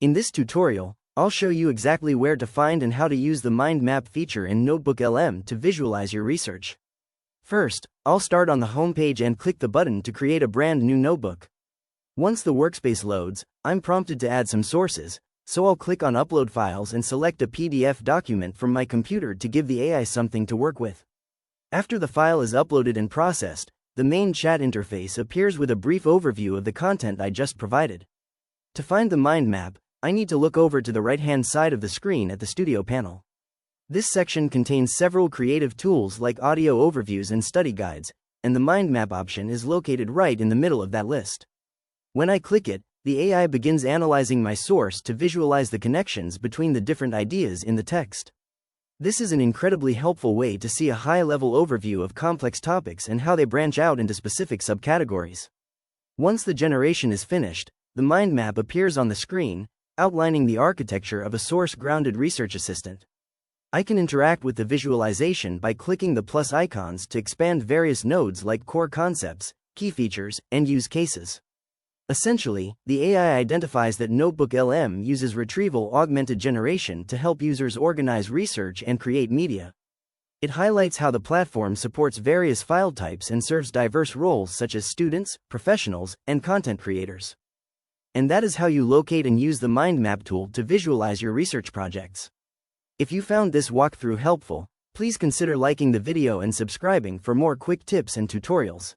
In this tutorial, I'll show you exactly where to find and how to use the mind map feature in NotebookLM to visualize your research. First, I'll start on the home page and click the button to create a brand new notebook. Once the workspace loads, I'm prompted to add some sources, so I'll click on Upload Files and select a PDF document from my computer to give the AI something to work with. After the file is uploaded and processed, the main chat interface appears with a brief overview of the content I just provided. To find the mind map, I need to look over to the right-hand side of the screen at the Studio panel. This section contains several creative tools like audio overviews and study guides, and the mind map option is located right in the middle of that list. When I click it, the AI begins analyzing my source to visualize the connections between the different ideas in the text. This is an incredibly helpful way to see a high-level overview of complex topics and how they branch out into specific subcategories. Once the generation is finished, the mind map appears on the screen, outlining the architecture of a source-grounded research assistant. I can interact with the visualization by clicking the plus icons to expand various nodes like core concepts, key features, and use cases. Essentially, the AI identifies that NotebookLM uses retrieval-augmented generation to help users organize research and create media. It highlights how the platform supports various file types and serves diverse roles such as students, professionals, and content creators. And that is how you locate and use the mind map tool to visualize your research projects. If you found this walkthrough helpful, please consider liking the video and subscribing for more quick tips and tutorials.